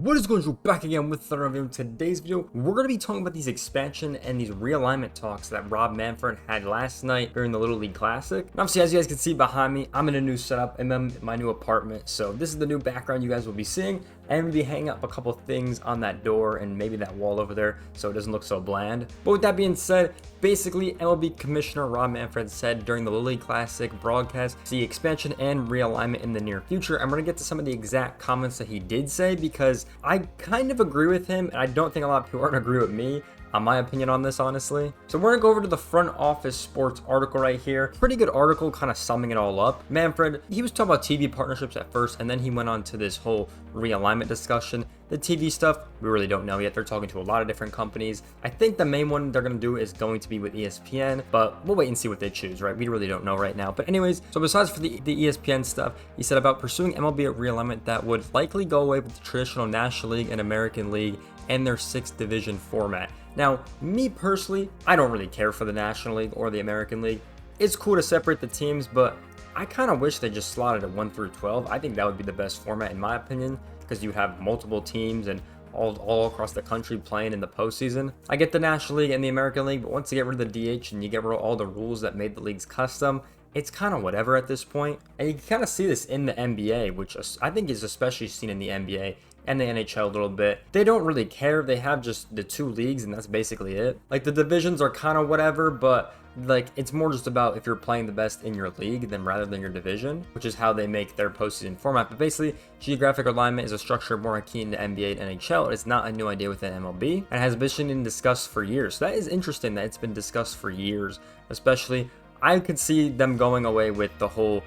What is going on? Back again with another video. In today's video, we're going to be talking about these expansion and these realignment talks that Rob Manfred had last night during the Little League Classic. And obviously, as you guys can see behind me, I'm in a new setup. I'm in my new apartment. So this is the new background you guys will be seeing. I'm going to be hanging up a couple things on that door and maybe that wall over there so it doesn't look so bland. But with that being said, basically MLB Commissioner Rob Manfred said during the Little League Classic broadcast, see expansion and realignment in the near future. I'm going to get to some of the exact comments that he did say because I kind of agree with him, and I don't think a lot of people are going to agree with me on my opinion on this, honestly. So we're gonna go over to the Front Office Sports article right here. Pretty good article, kind of summing it all up. Manfred, he was talking about TV partnerships at first, and then he went on to this whole realignment discussion. The TV stuff, we really don't know yet. They're talking to a lot of different companies. I think the main one they're gonna do is going to be with ESPN, but we'll wait and see what they choose, right? We really don't know right now. But anyways, so besides for the ESPN stuff, he said about pursuing MLB realignment that would likely go away with the traditional National League and American League and their 6th division format. Now, me personally, I don't really care for the National League or the American League. It's cool to separate the teams, but I kind of wish they just slotted it 1 through 12. I think that would be the best format in my opinion, because you have multiple teams and all across the country playing in the postseason. I get the National League and the American League, but once you get rid of the DH and you get rid of all the rules that made the leagues custom, it's kind of whatever at this point. And you can kind of see this in the NBA, which I think is especially seen in the NBA and the NHL a little bit. They don't really care. They have just the 2 leagues and that's basically it. Like the divisions are kind of whatever, but like it's more just about if you're playing the best in your league than rather than your division, which is how they make their postseason format. But basically, geographic alignment is a structure more akin to NBA and NHL. It's not a new idea within MLB and has been discussed for years. So that is interesting that it's been discussed for years. Especially, I could see them going away with the whole,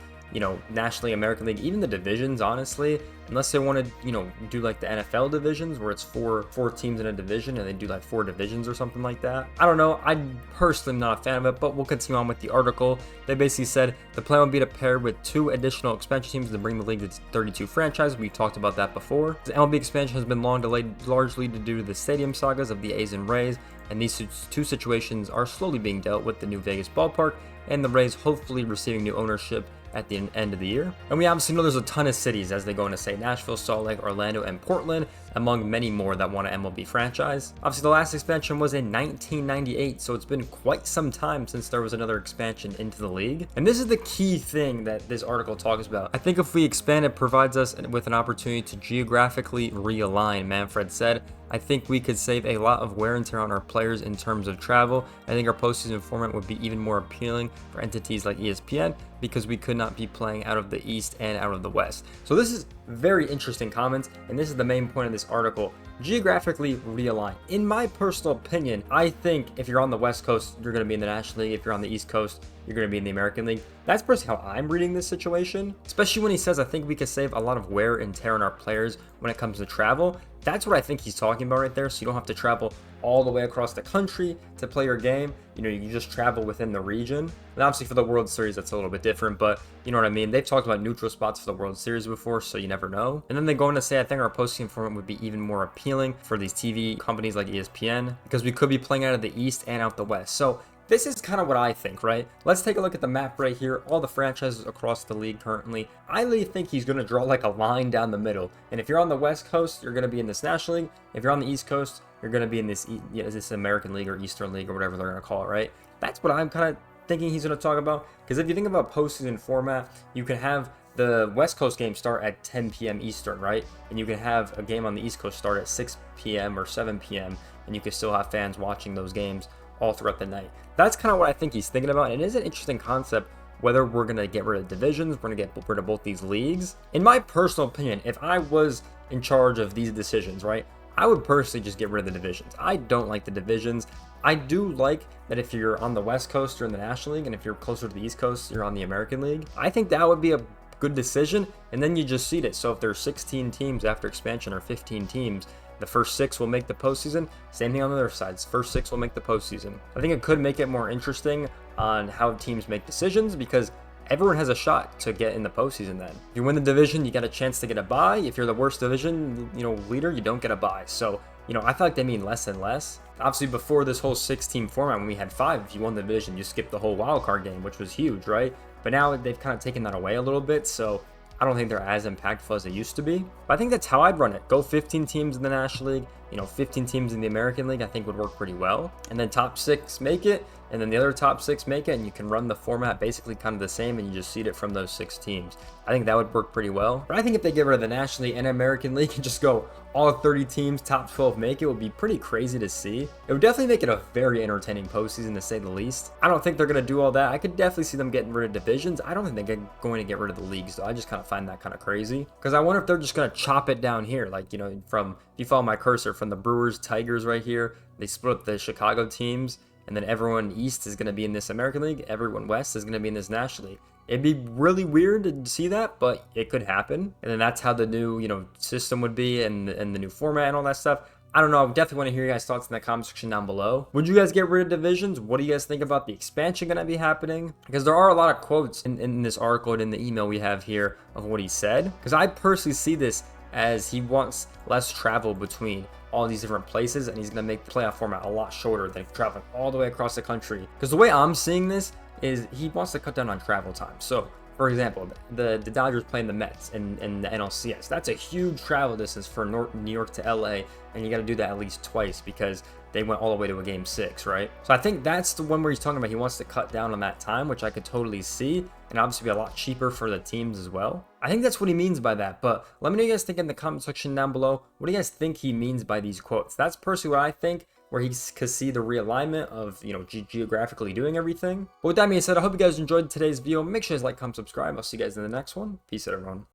National League, American League, even the divisions, honestly, unless they want to, do like the NFL divisions where it's four teams in a division and they do like 4 divisions or something like that. I don't know. I personally am not a fan of it, but we'll continue on with the article. They basically said the plan would be to pair with 2 additional expansion teams to bring the league to 32 franchises. We talked about that before. The MLB expansion has been long delayed, largely due to the stadium sagas of the A's and Rays, and these 2 situations are slowly being dealt with the new Vegas ballpark and the Rays hopefully receiving new ownership at the end of the year. And we obviously know there's a ton of cities, as they go into say Nashville, Salt Lake, Orlando, and Portland, among many more that want an MLB franchise. Obviously, the last expansion was in 1998, so it's been quite some time since there was another expansion into the league. And this is the key thing that this article talks about. I think if we expand, it provides us with an opportunity to geographically realign, Manfred said. I think we could save a lot of wear and tear on our players in terms of travel. I think our postseason format would be even more appealing for entities like ESPN because we could not be playing out of the East and out of the West. So this is very interesting comments, and this is the main point of this article. Geographically realign. In my personal opinion, I think if you're on the West Coast, you're going to be in the National League. If you're on the East Coast, you're going to be in the American League. That's personally how I'm reading this situation, especially when he says I think we could save a lot of wear and tear on our players when it comes to travel. That's what I think he's talking about right there. So you don't have to travel all the way across the country to play your game. You just travel within the region. And obviously for the World Series, that's a little bit different, but you know what I mean? They've talked about neutral spots for the World Series before, so you never know. And then they go on to say, I think our postseason format would be even more appealing for these TV companies like ESPN because we could be playing out of the East and out the West. So this is kind of what I think, right? Let's take a look at the map right here. All the franchises across the league currently. I really think he's going to draw like a line down the middle. And if you're on the West Coast, you're going to be in this National League. If you're on the East Coast, you're going to be in this American League or Eastern League or whatever they're going to call it, right? That's what I'm kind of thinking he's going to talk about. Because if you think about postseason format, you can have the West Coast game start at 10 p.m. Eastern, right? And you can have a game on the East Coast start at 6 p.m. or 7 p.m. And you can still have fans watching those games all throughout the night. That's kind of what I think he's thinking about. And it is an interesting concept whether we're going to get rid of divisions, we're going to get rid of both these leagues. In my personal opinion, if I was in charge of these decisions, right, I would personally just get rid of the divisions. I don't like the divisions. I do like that if you're on the West Coast, you're in the National League, and if you're closer to the East Coast, you're on the American League. I think that would be a good decision, and then you just seed it. So if there's 16 teams after expansion or 15 teams, the first 6 will make the postseason. Same thing on the other sides. First 6 will make the postseason. I think it could make it more interesting on how teams make decisions because everyone has a shot to get in the postseason then. If you win the division, you got a chance to get a bye. If you're the worst division, leader, you don't get a bye. So, I feel like they mean less and less. Obviously, before this whole 6-team format, when we had 5, if you won the division, you skipped the whole wild card game, which was huge, right? But now they've kind of taken that away a little bit. So I don't think they're as impactful as they used to be. But I think that's how I'd run it. Go 15 teams in the National League, 15 teams in the American League, I think would work pretty well. And then top 6 make it, and then the other top 6 make it, and you can run the format basically kind of the same, and you just seed it from those 6 teams. I think that would work pretty well. But I think if they get rid of the National League and American League and just go all 30 teams, top 12 make it, would be pretty crazy to see. It would definitely make it a very entertaining postseason, to say the least. I don't think they're going to do all that. I could definitely see them getting rid of divisions. I don't think they're going to get rid of the leagues, though. I just kind of find that kind of crazy. Because I wonder if they're just going to chop it down here. Like, from, if you follow my cursor, from the Brewers, Tigers right here, they split up the Chicago teams. And then everyone East is going to be in this American League. Everyone West is going to be in this National League. It'd be really weird to see that, but it could happen. And then that's how the new, system would be, and the new format and all that stuff. I don't know. I definitely want to hear your guys' thoughts in the comment section down below. Would you guys get rid of divisions? What do you guys think about the expansion going to be happening? Because there are a lot of quotes in this article and in the email we have here of what he said. Because I personally see this as he wants less travel between all these different places, and he's going to make the playoff format a lot shorter than traveling all the way across the country. Because the way I'm seeing this is he wants to cut down on travel time. So, for example, the Dodgers playing the Mets in the NLCS. That's a huge travel distance for New York to LA, and you got to do that at least twice because they went all the way to a game 6, right? So I think that's the one where he's talking about he wants to cut down on that time, which I could totally see, and obviously be a lot cheaper for the teams as well. I think that's what he means by that, but let me know what you guys think in the comment section down below. What do you guys think he means by these quotes? That's personally what I think, where he could see the realignment of, geographically doing everything. But with that being said, I hope you guys enjoyed today's video. Make sure you guys like, comment, subscribe. I'll see you guys in the next one. Peace out, everyone.